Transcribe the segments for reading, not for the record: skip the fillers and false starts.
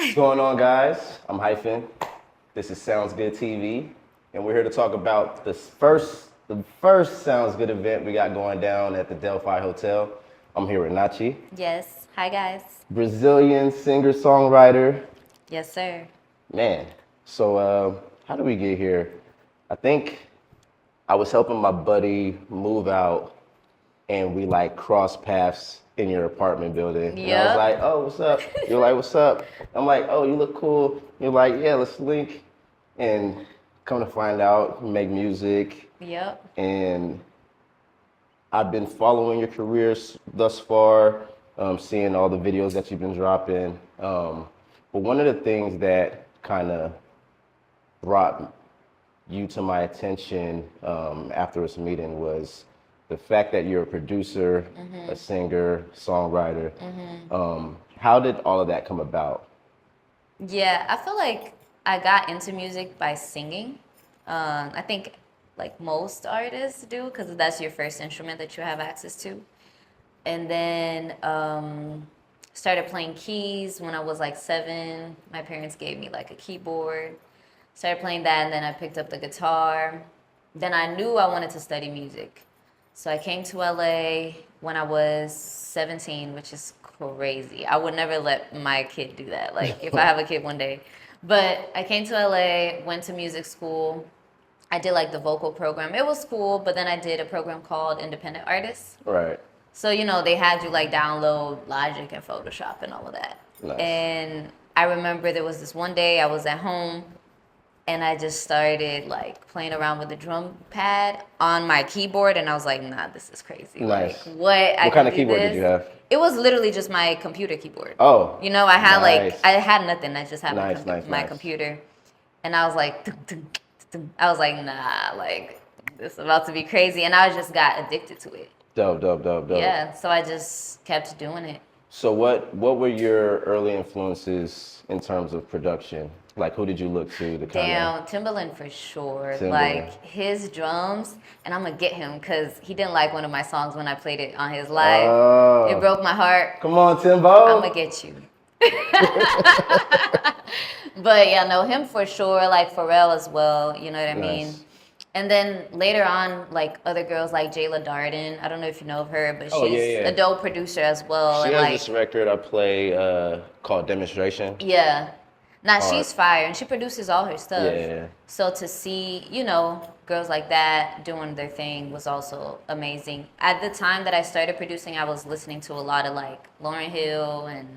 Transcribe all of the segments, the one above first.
What's going on, guys? I'm Hyphen. This is Sounds Good TV, and we're here to talk about the first Sounds Good event we got going down at the Delphi Hotel. I'm here with Nathi, Yes. Hi, guys. Brazilian singer-songwriter. Yes, sir. Man, so how did we get here? I think I was helping my buddy move out, and we like crossed paths in your apartment building. And I was Yep. like, oh, what's up? You're like, what's up? I'm like, oh, you look cool. You're like, yeah, let's link. And come to find out, you make music. Yep. And I've been following your careers thus far, seeing all the videos that you've been dropping. But one of the things that kind of brought you to my attention after this meeting was the fact that you're a producer, a singer, songwriter. How did all of that come about? Yeah, I feel like I got into music by singing. I think like most artists do because that's your first instrument that you have access to. And then started playing keys when I was like 7. My parents gave me like a keyboard. Started playing that, and then I picked up the guitar. Then I knew I wanted to study music. So I came to LA when I was 17, which is crazy. I would never let my kid do that, like if I have a kid one day. But I came to LA, went to music school. I did like the vocal program. It was cool, but then I did a program called Independent Artists. Right. So, they had you like download Logic and Photoshop and all of that. Nice. And I remember there was this one day I was at home and I just started like playing around with the drum pad on my keyboard, and I was like, nah, this is crazy. Nice. Like, What kind of keyboard did you have? It was literally just my computer keyboard. Oh. I had nice. I had nothing. I just had Nice, my nice. computer. And I was like, dun, dun, dun. I was like, nah, like this is about to be crazy. And I just got addicted to it. Dope. Yeah, so I just kept doing it. So what were your early influences in terms of production? Like, who did you look to kind Damn, Timbaland for sure. Timbaland. Like his drums, and I'm gonna get him because he didn't like one of my songs when I played it on his live. Oh. It broke my heart. Come on, Timbo. I'm gonna get you. But yeah, no, him for sure. Like Pharrell as well. You know what I mean? Nice. And then later on, like other girls like Jayla Darden. I don't know if you know of her, but she's Oh, yeah. a dope producer as well. She and has like, this record I play called Demonstration. yeah. Now Hard. she's fire and she produces all her stuff. Yeah. So to see, girls like that doing their thing was also amazing. At the time that I started producing, I was listening to a lot of like Lauryn Hill and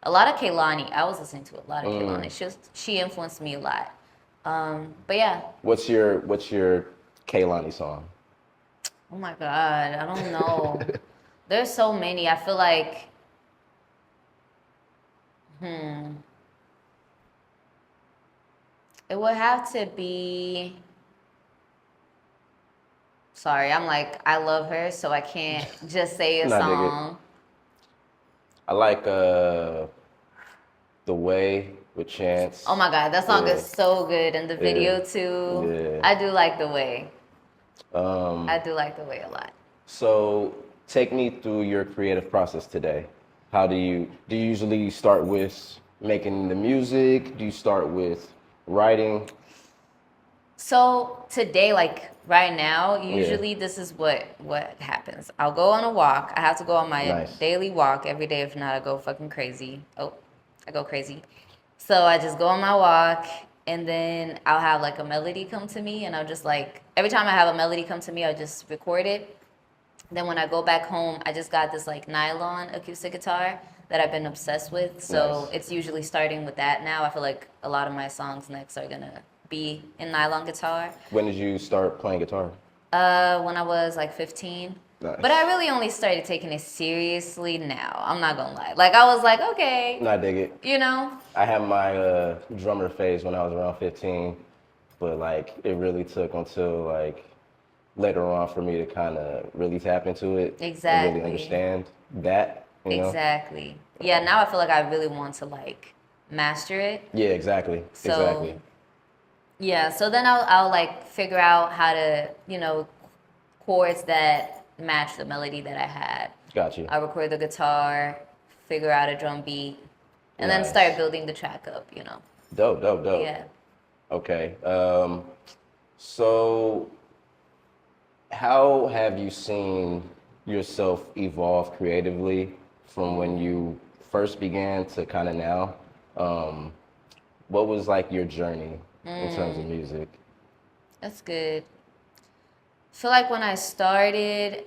a lot of Kehlani. I was listening to a lot of Kehlani. She influenced me a lot. But yeah. What's your Kehlani song? Oh my God, I don't know. There's so many. I feel like, it would have to be. Sorry, I'm like, I love her, so I can't just say a Nah, I dig it. song. I like The Way with Chance. Oh my God, that song Yeah. is so good, and the video too. Yeah. I do like The Way. Um, I do like The Way a lot. so take me through your creative process today. How do you usually start with making the music? Do you start with writing? So today, like right now, usually this is what happens. I'll go on a walk. I have to go on my Nice. daily walk every day. If not, I go fucking crazy. Oh, I go crazy. So I just go on my walk, and then I'll have like a melody come to me, and I'll just like every time I have a melody come to me, I'll just record it. Then when I go back home, I just got this like nylon acoustic guitar that I've been obsessed with. So Nice. it's usually starting with that now. I feel like a lot of my songs next are gonna be in nylon guitar. When did you start playing guitar? When I was like 15. Nice. But I really only started taking it seriously now. I'm not gonna lie. Like I was like, okay, No, I dig it. I had my drummer phase when I was around 15, but like it really took until like later on for me to kind of really tap into it and Exactly. really understand that. You know? Exactly. Yeah, now I feel like I really want to like master it. Yeah, exactly. So Exactly. yeah, so then I'll like figure out how to, chords that match the melody that I had. Got you. I record the guitar, figure out a drum beat, and then Nice. start building the track up, you know. Dope, dope, dope. Yeah. Okay. So how have you seen yourself evolve creatively from when you first began to kind of now? Um, what was like your journey in terms of music? That's good. I feel like when I started,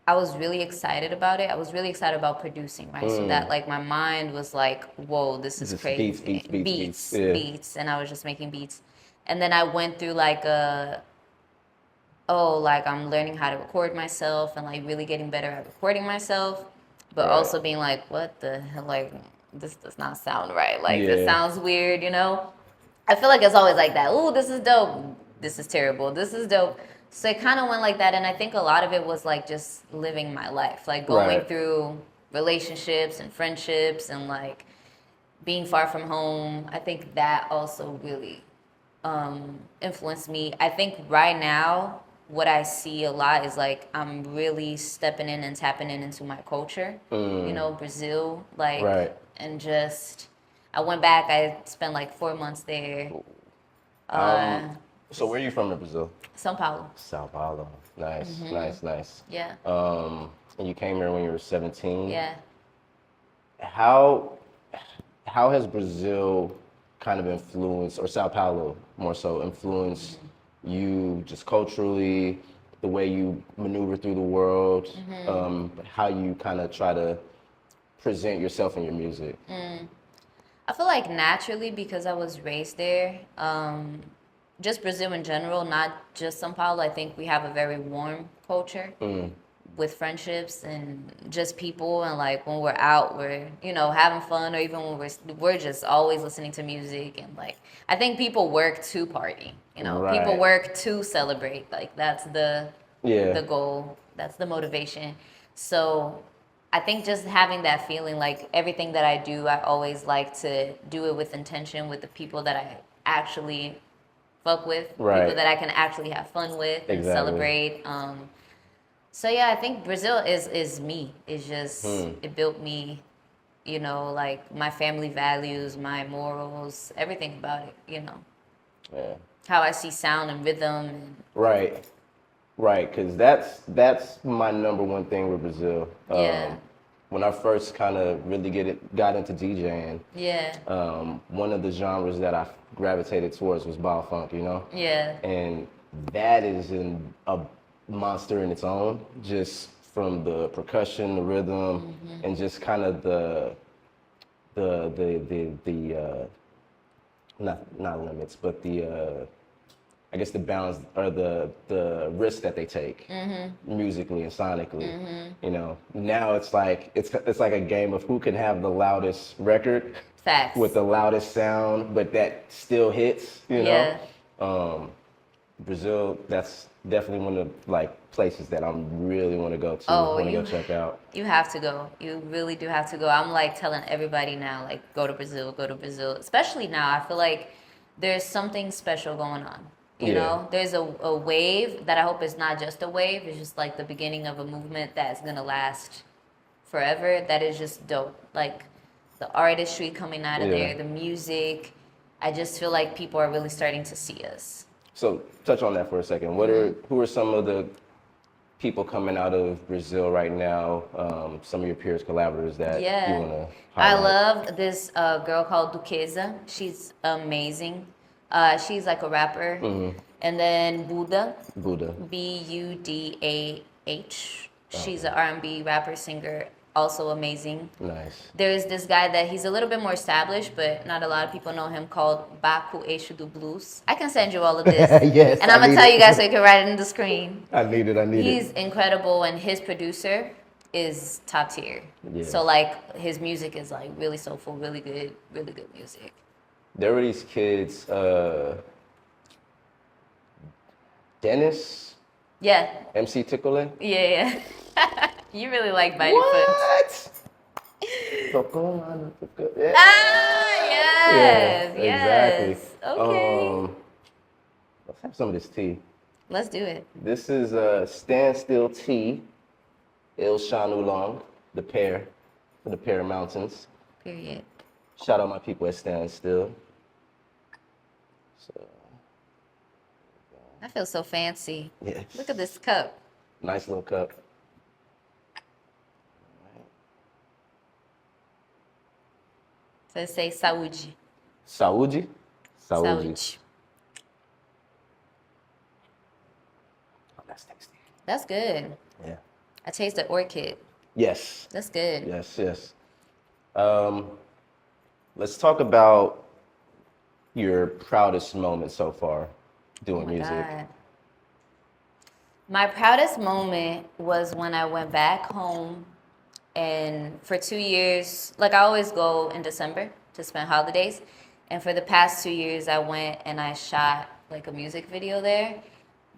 I was really excited about it. I was really excited about producing, right? So that like my mind was like, whoa, this is Just crazy. beats. Yeah. Beats. And I was just making beats. And then I went through like like I'm learning how to record myself and like really getting better at recording myself. But Right. also being like, what the hell, like this does not sound right. Like this Yeah. sounds weird, you know? I feel like it's always like that. Ooh, this is dope. This is terrible. This is dope. So it kind of went like that. And I think a lot of it was like just living my life, like going Right. through relationships and friendships and like being far from home. I think that also really influenced me. I think right now, what I see a lot is like I'm really stepping in and tapping into my culture. You know, Brazil, like, Right. and just I went back. I spent like 4 months there. So where are you from in Brazil? São Paulo. Sao Paulo. Nice, nice, nice. Yeah. And you came here when you were 17. Yeah. How has Brazil kind of influenced, or Sao Paulo more so, influenced you just culturally, the way you maneuver through the world, how you kind of try to present yourself in your music? I feel like naturally because I was raised there, just Brazil in general, not just São Paulo. I think we have a very warm culture with friendships and just people. And like when we're out, we're having fun, or even when we're just always listening to music. And like I think people work to party. People Right. work to celebrate. Like that's the goal. That's the motivation. So I think just having that feeling, like everything that I do, I always like to do it with intention, with the people that I actually fuck with, Right. people that I can actually have fun with and Exactly. celebrate. So yeah, I think Brazil is me. It's just it built me, like my family values, my morals, everything about it. Yeah. How I see sound and rhythm. And, Right. Right, because that's my number one thing with Brazil. Yeah. When I first kind of really got into DJing, yeah, one of the genres that I gravitated towards was ball funk, yeah, and that is a monster in its own, just from the percussion, the rhythm, and just kind of the not limits, but the I guess the balance or the risks that they take musically and sonically. Now it's like it's like a game of who can have the loudest record facts. with the loudest sound, but that still hits. Yeah. Brazil, that's definitely one of like places that I really want to go to. Oh, Want to go check out. You have to go. You really do have to go. I'm like telling everybody now, like go to Brazil, go to Brazil. Especially now, I feel like there's something special going on. You know, there's a wave that I hope is not just a wave. It's just like the beginning of a movement that's gonna last forever. That is just dope. Like the artistry coming out of there, the music. I just feel like people are really starting to see us. So touch on that for a second. Who are some of the people coming out of Brazil right now? Some of your peers, collaborators that you want to highlight? I love this girl called Duquesa. She's amazing. She's like a rapper. And then Buddha. Buddah. She's an R&B rapper, singer, also amazing. Nice. There's this guy that he's a little bit more established, but not a lot of people know him, called Baku Eixo do Blues. I can send you all of this. Yes, and I'm going to tell you guys so you can write it in the screen. I need it. He's incredible, and his producer is top tier. Yeah. So like his music is like really soulful, really good music. There were these kids, Dennis, Yeah. MC Tickle. Yeah. You really like biting What? Yeah. Yes. Exactly. Okay. Let's have some of this tea. Let's do it. This is Standstill Tea, Il Shanu Long, the pear Mountains. Period. Shout out my people at Stand Still. So, I feel so fancy. yes. Look at this cup. Nice little cup. So it say saúde. Saúde. Saúde. Oh, that's tasty. That's good. Yeah. I taste the orchid. Yes. That's good. Yes, yes. Let's talk about your proudest moment so far doing Oh my music. God. My proudest moment was when I went back home, and for 2 years, like I always go in December to spend holidays, and for the past 2 years I went and I shot like a music video there.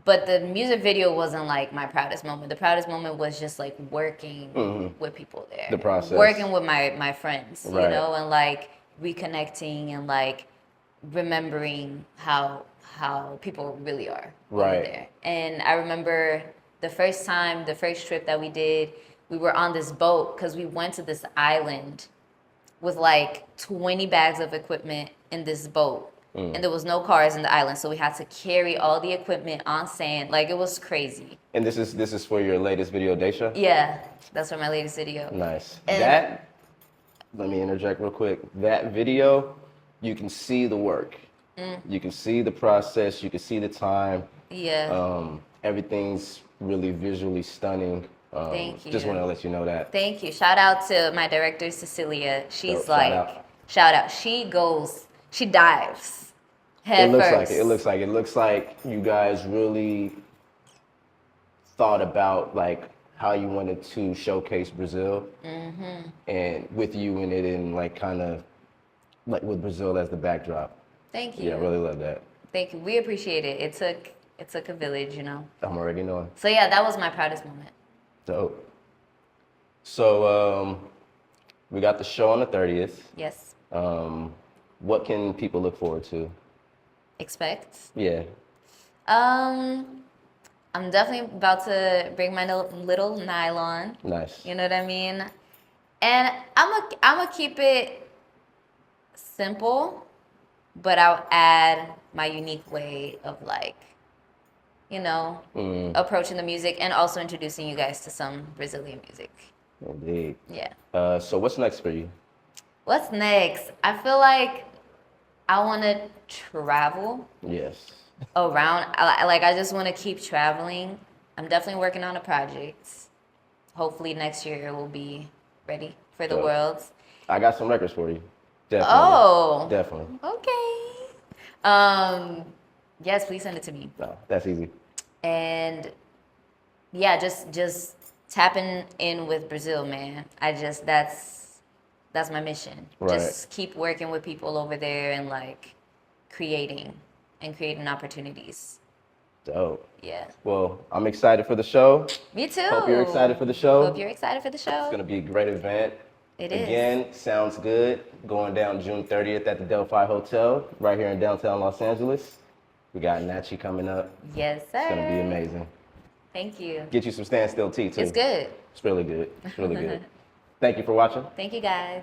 But the music video wasn't like my proudest moment. The proudest moment was just like working with people there. The process. Working with my friends, you Right. know, and like reconnecting and like remembering how people really are over Right. there. And I remember the first trip that we did, we were on this boat because we went to this island with like 20 bags of equipment in this boat. And there was no cars in the island, so we had to carry all the equipment on sand. Like, it was crazy. And this is for your latest video, Daisha? Yeah, that's for my latest video. Nice. And- Let me interject real quick. That video, you can see the work. You can see the process. You can see the time. Yeah. Everything's really visually stunning. Thank you. Just want to let you know that. Thank you. Shout out to my director, Cecilia. She's Shout like, out. shout out. She dives head first. It looks like you guys really thought about like how you wanted to showcase Brazil, and with you in it, and like kind of like with Brazil as the backdrop. Thank you. Yeah, I really love that. Thank you. We appreciate it. It took a village, you know. I'm already knowing. So yeah, that was my proudest moment. Dope. So we got the show on the 30th. Yes. What can people look forward to? Expect. Yeah. I'm definitely about to bring my little nylon. Nice. You know what I mean? And I'm a keep it simple, but I'll add my unique way of like, you know, approaching the music and also introducing you guys to some Brazilian music. Indeed. Yeah. So what's next for you? What's next? I feel like I want to travel Yes. around. I just want to keep traveling. I'm definitely working on a project. Hopefully next year it will be ready for the Dope. world. I got some records for you. Definitely. Oh. Definitely. Okay. Yes, please send it to me. No, that's easy. And yeah, just tapping in with Brazil, man. That's my mission. Right. Just keep working with people over there and like creating opportunities. Dope. Yeah. Well, I'm excited for the show. Me too. Hope you're excited for the show. Hope you're excited for the show. It's going to be a great event. It is. Again, sounds good. Going down June 30th at the Delphi Hotel right here in downtown Los Angeles. We got Nathi coming up. Yes, sir. It's going to be amazing. Thank you. Get you some standstill tea, too. It's good. It's really good. It's really good. Thank you for watching. Thank you, guys.